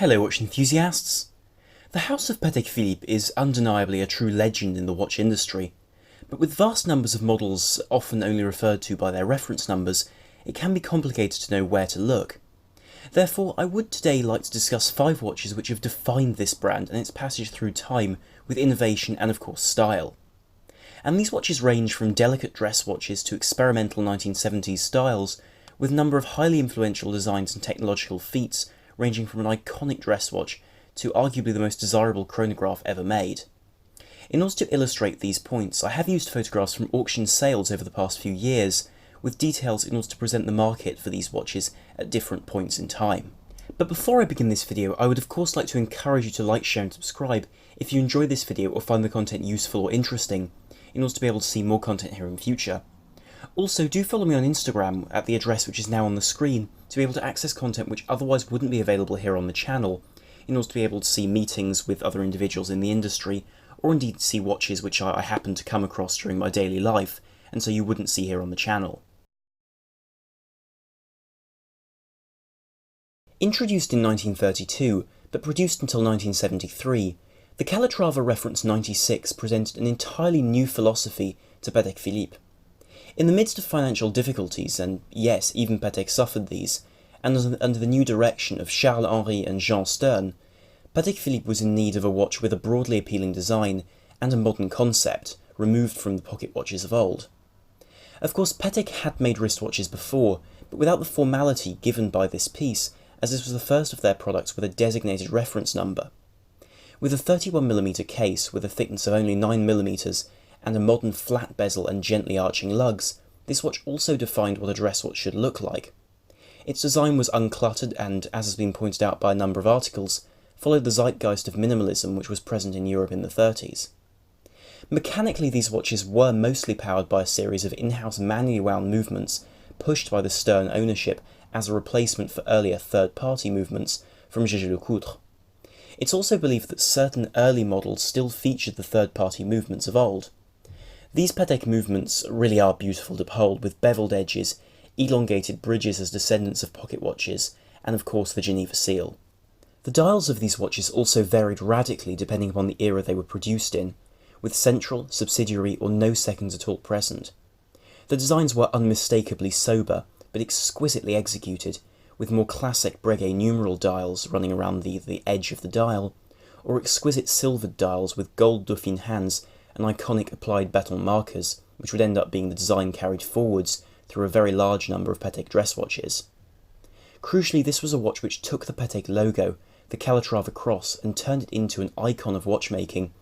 Hello watch enthusiasts! The house of Patek Philippe is undeniably a true legend in the watch industry, but with vast numbers of models often only referred to by their reference numbers, it can be complicated to know where to look. Therefore, I would today like to discuss 5 watches which have defined this brand and its passage through time with innovation and of course style. And these watches range from delicate dress watches to experimental 1970s styles, with a number of highly influential designs and technological feats ranging from an iconic dress watch to arguably the most desirable chronograph ever made. In order to illustrate these points, I have used photographs from auction sales over the past few years, with details in order to present the market for these watches at different points in time. But before I begin this video, I would of course like to encourage you to like, share and subscribe if you enjoy this video or find the content useful or interesting, in order to be able to see more content here in the future. Also, do follow me on Instagram at the address which is now on the screen to be able to access content which otherwise wouldn't be available here on the channel, in order to be able to see meetings with other individuals in the industry, or indeed see watches which I happen to come across during my daily life, and so you wouldn't see here on the channel. Introduced in 1932, but produced until 1973, the Calatrava Reference 96 presented an entirely new philosophy to Patek Philippe. In the midst of financial difficulties, and yes, even Patek suffered these, and under the new direction of Charles Henry and Jean Stern, Patek Philippe was in need of a watch with a broadly appealing design and a modern concept, removed from the pocket watches of old. Of course, Patek had made wristwatches before, but without the formality given by this piece, as this was the first of their products with a designated reference number. With a 31mm case with a thickness of only 9mm and a modern flat bezel and gently arching lugs, this watch also defined what a dress watch should look like. Its design was uncluttered and, as has been pointed out by a number of articles, followed the zeitgeist of minimalism which was present in Europe in the 30s. Mechanically, these watches were mostly powered by a series of in-house manually wound movements pushed by the Stern ownership as a replacement for earlier third-party movements from Jaeger-LeCoultre. It's also believed that certain early models still featured the third-party movements of old. These Patek movements really are beautiful to behold, with beveled edges, elongated bridges as descendants of pocket watches, and of course the Geneva seal. The dials of these watches also varied radically depending upon the era they were produced in, with central, subsidiary or no seconds at all present. The designs were unmistakably sober, but exquisitely executed, with more classic Breguet numeral dials running around the edge of the dial, or exquisite silvered dials with gold Dauphine hands and iconic applied baton markers, which would end up being the design carried forwards through a very large number of Patek dress watches. Crucially, this was a watch which took the Patek logo, the Calatrava cross, and turned it into an icon of watchmaking,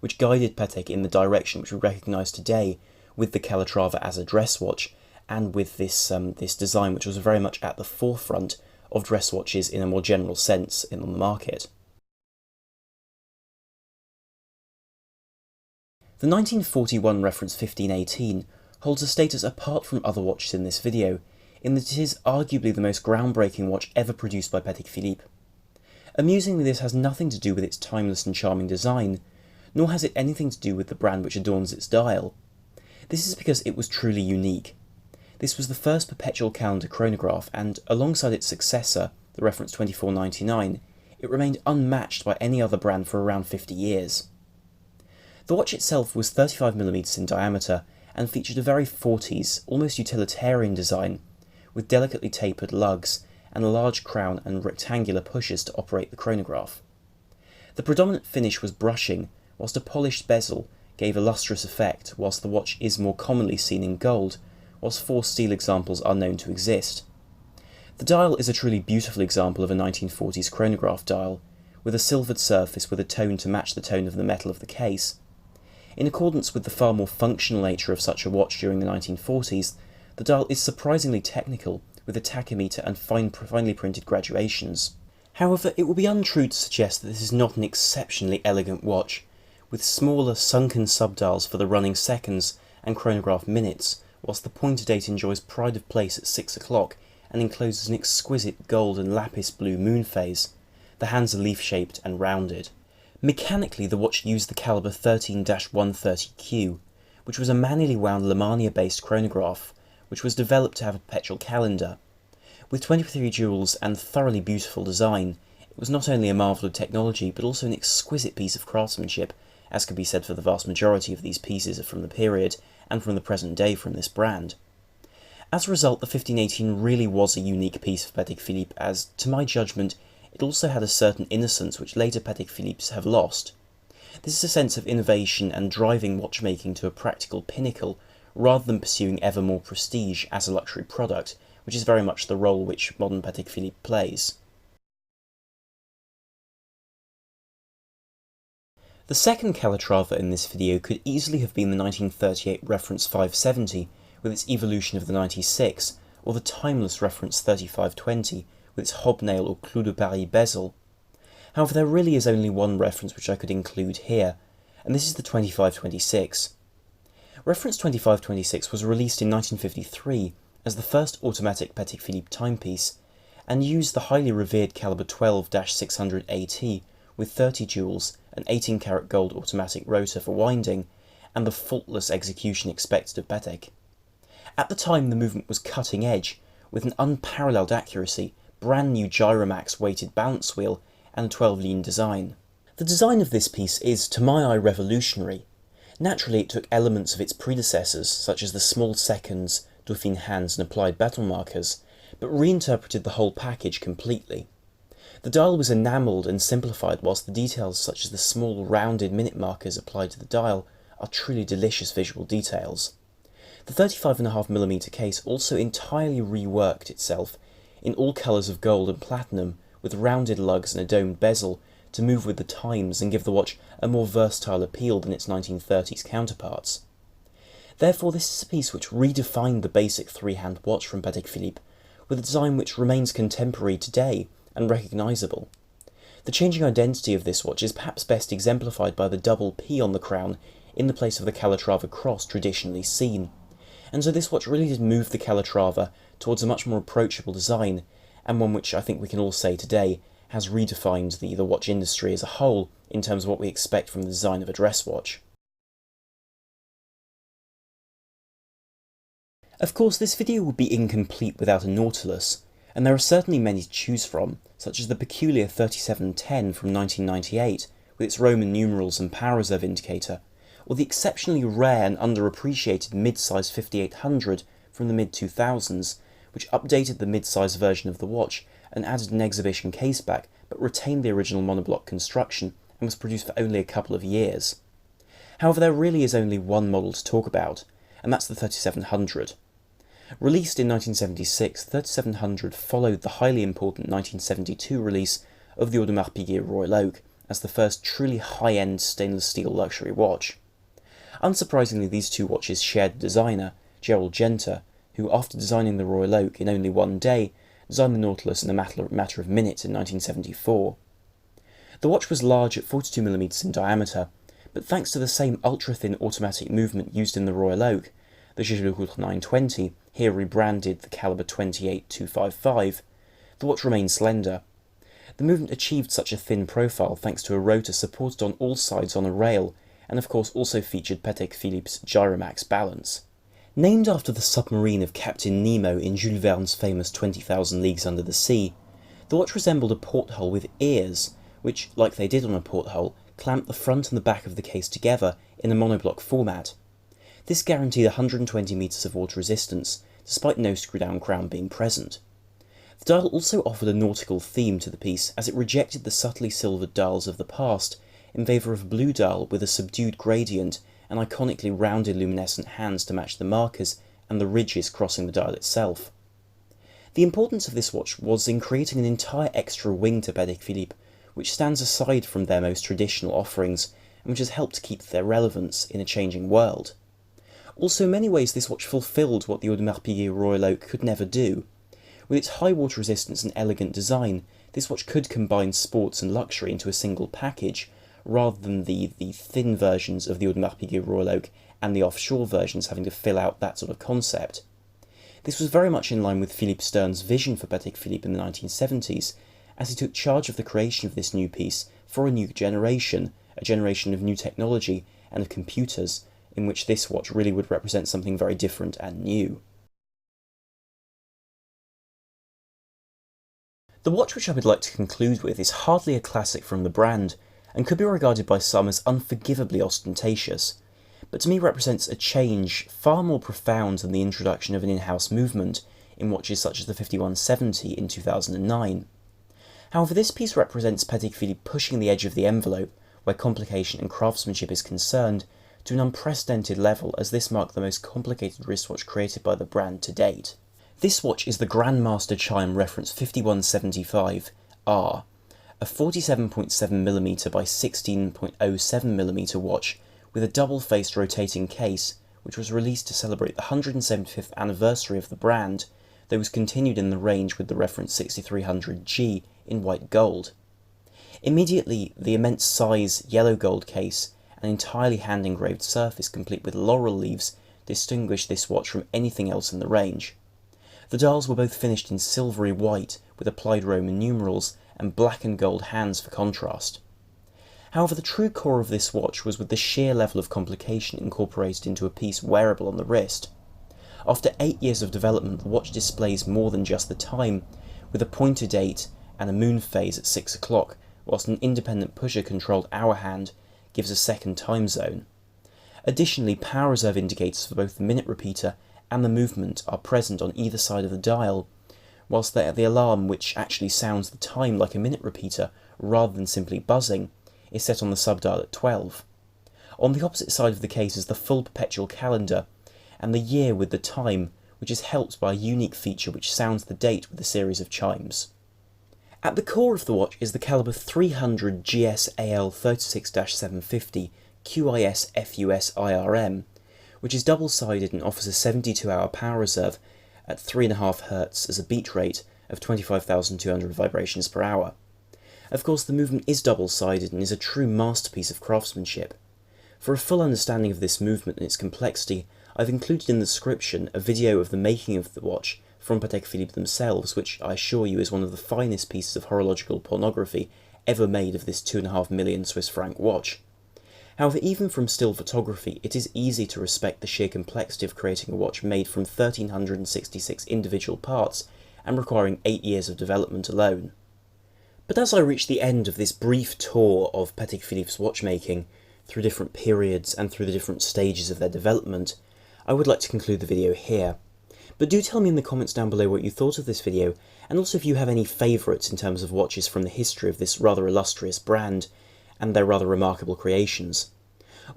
which guided Patek in the direction which we recognise today with the Calatrava as a dress watch, and with this design which was very much at the forefront of dress watches in a more general sense on the market. The 1941 reference 1518 holds a status apart from other watches in this video, in that it is arguably the most groundbreaking watch ever produced by Patek Philippe. Amusingly, this has nothing to do with its timeless and charming design, nor has it anything to do with the brand which adorns its dial. This is because it was truly unique. This was the first perpetual calendar chronograph, and alongside its successor, the reference 2499, it remained unmatched by any other brand for around 50 years. The watch itself was 35mm in diameter and featured a very 40s, almost utilitarian design, with delicately tapered lugs and a large crown and rectangular pushers to operate the chronograph. The predominant finish was brushing, whilst a polished bezel gave a lustrous effect, whilst the watch is more commonly seen in gold, whilst 4 steel examples are known to exist. The dial is a truly beautiful example of a 1940s chronograph dial, with a silvered surface with a tone to match the tone of the metal of the case. In accordance with the far more functional nature of such a watch during the 1940s, the dial is surprisingly technical, with a tachymeter and finely printed graduations. However, it would be untrue to suggest that this is not an exceptionally elegant watch, with smaller sunken subdials for the running seconds and chronograph minutes, whilst the pointer date enjoys pride of place at 6 o'clock and encloses an exquisite gold and lapis blue moon phase. The hands are leaf-shaped and rounded. Mechanically, the watch used the caliber 13-130Q, which was a manually wound Lemania-based chronograph, which was developed to have a perpetual calendar. With 23 jewels and thoroughly beautiful design, It was not only a marvel of technology, but also an exquisite piece of craftsmanship, as could be said for the vast majority of these pieces from the period, and from the present day from this brand. As a result, the 1518 really was a unique piece of Patek Philippe, as, to my judgment, it also had a certain innocence which later Patek Philippes have lost. This is a sense of innovation and driving watchmaking to a practical pinnacle, rather than pursuing ever more prestige as a luxury product, which is very much the role which modern Patek Philippe plays. The second Calatrava in this video could easily have been the 1938 reference 570, with its evolution of the 96, or the timeless reference 3520, with its hobnail or clou de Paris bezel. However, there really is only one reference which I could include here, and this is the 2526. Reference 2526 was released in 1953 as the first automatic Patek Philippe timepiece, and used the highly revered caliber 12-600 AT with 30 jewels, an 18-karat gold automatic rotor for winding, and the faultless execution expected of Patek. At the time, the movement was cutting edge, with an unparalleled accuracy, brand new Gyromax weighted balance wheel, and a 12-lean design. The design of this piece is, to my eye, revolutionary. Naturally, it took elements of its predecessors, such as the small seconds, Dauphine hands and applied baton markers, but reinterpreted the whole package completely. The dial was enamelled and simplified, whilst the details such as the small rounded minute markers applied to the dial are truly delicious visual details. The 35.5mm case also entirely reworked itself in all colours of gold and platinum, with rounded lugs and a domed bezel to move with the times and give the watch a more versatile appeal than its 1930s counterparts. Therefore, this is a piece which redefined the basic three-hand watch from Patek Philippe, with a design which remains contemporary today and recognisable. The changing identity of this watch is perhaps best exemplified by the double P on the crown in the place of the Calatrava cross traditionally seen, and so this watch really did move the Calatrava towards a much more approachable design, and one which I think we can all say today has redefined the watch industry as a whole in terms of what we expect from the design of a dress watch. Of course, this video would be incomplete without a Nautilus, and there are certainly many to choose from, such as the peculiar 3710 from 1998, with its Roman numerals and power reserve indicator, or the exceptionally rare and underappreciated mid-size 5800 from the mid-2000s, which updated the mid-size version of the watch and added an exhibition caseback, but retained the original monoblock construction and was produced for only a couple of years. However, there really is only one model to talk about, and that's the 3700. Released in 1976, 3700 followed the highly important 1972 release of the Audemars Piguet Royal Oak as the first truly high-end stainless steel luxury watch. Unsurprisingly, these two watches shared a designer, Gerald Genter, who, after designing the Royal Oak in only one day, designed the Nautilus in a matter of minutes in 1974. The watch was large at 42mm in diameter, but thanks to the same ultra-thin automatic movement used in the Royal Oak, the Jaeger-LeCoultre 920, here rebranded the caliber 28255, the watch remained slender. The movement achieved such a thin profile thanks to a rotor supported on all sides on a rail, and of course also featured Patek Philippe's Gyromax balance. Named after the submarine of Captain Nemo in Jules Verne's famous 20,000 Leagues Under the Sea, the watch resembled a porthole with ears, which, like they did on a porthole, clamped the front and the back of the case together in a monoblock format. This guaranteed 120 metres of water resistance, despite no screw-down crown being present. The dial also offered a nautical theme to the piece, as it rejected the subtly silvered dials of the past in favour of a blue dial with a subdued gradient and iconically rounded luminescent hands to match the markers and the ridges crossing the dial itself. The importance of this watch was in creating an entire extra wing to Patek Philippe, which stands aside from their most traditional offerings and which has helped keep their relevance in a changing world. Also, in many ways, this watch fulfilled what the Audemars Piguet Royal Oak could never do. With its high water resistance and elegant design, this watch could combine sports and luxury into a single package, rather than the thin versions of the Audemars Piguet Royal Oak and the offshore versions having to fill out that sort of concept. This was very much in line with Philippe Stern's vision for Patek Philippe in the 1970s, as he took charge of the creation of this new piece for a new generation, a generation of new technology and of computers, in which this watch really would represent something very different and new. The watch which I would like to conclude with is hardly a classic from the brand, and could be regarded by some as unforgivably ostentatious, but to me represents a change far more profound than the introduction of an in-house movement in watches such as the 5170 in 2009. However, this piece represents Patek Philippe pushing the edge of the envelope, where complication and craftsmanship is concerned, to an unprecedented level, as this marked the most complicated wristwatch created by the brand to date. This watch is the Grandmaster Chime reference 5175R, a 47.7mm by 16.07mm watch with a double-faced rotating case, which was released to celebrate the 175th anniversary of the brand, though was continued in the range with the reference 6300G in white gold. Immediately, the immense size yellow gold case and entirely hand-engraved surface complete with laurel leaves distinguish this watch from anything else in the range. The dials were both finished in silvery white with applied Roman numerals and black and gold hands for contrast. However, the true core of this watch was with the sheer level of complication incorporated into a piece wearable on the wrist. After 8 years of development, the watch displays more than just the time, with a pointer date and a moon phase at 6 o'clock, whilst an independent pusher-controlled hour hand gives a second time zone. Additionally, power reserve indicators for both the minute repeater and the movement are present on either side of the dial, whilst the alarm, which actually sounds the time like a minute repeater rather than simply buzzing, is set on the subdial at 12. On the opposite side of the case is the full Perpetual calendar, and the year with the time, which is helped by a unique feature which sounds the date with a series of chimes. At the core of the watch is the caliber 300 GS-AL 36-750 QIS FUS IRM, which is double-sided and offers a 72-hour power reserve at 3.5 Hz as a beat rate of 25,200 vibrations per hour. Of course, the movement is double-sided and is a true masterpiece of craftsmanship. For a full understanding of this movement and its complexity, I've included in the description a video of the making of the watch from Patek Philippe themselves, which I assure you is one of the finest pieces of horological pornography ever made of this 2.5 million Swiss franc watch. However, even from still photography, it is easy to respect the sheer complexity of creating a watch made from 1,366 individual parts and requiring 8 years of development alone. But as I reach the end of this brief tour of Patek Philippe's watchmaking, through different periods and through the different stages of their development, I would like to conclude the video here. But do tell me in the comments down below what you thought of this video, and also if you have any favourites in terms of watches from the history of this rather illustrious brand, and their rather remarkable creations.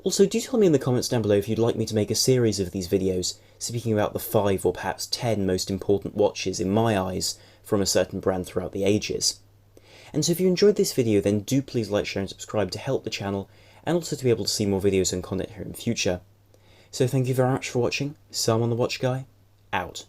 Also, do tell me in the comments down below if you'd like me to make a series of these videos, speaking about the 5 or perhaps 10 most important watches in my eyes from a certain brand throughout the ages. And so if you enjoyed this video, then do please like, share and subscribe to help the channel, and also to be able to see more videos and content here in the future. So thank you very much for watching. Sam on the Watch Guy, out.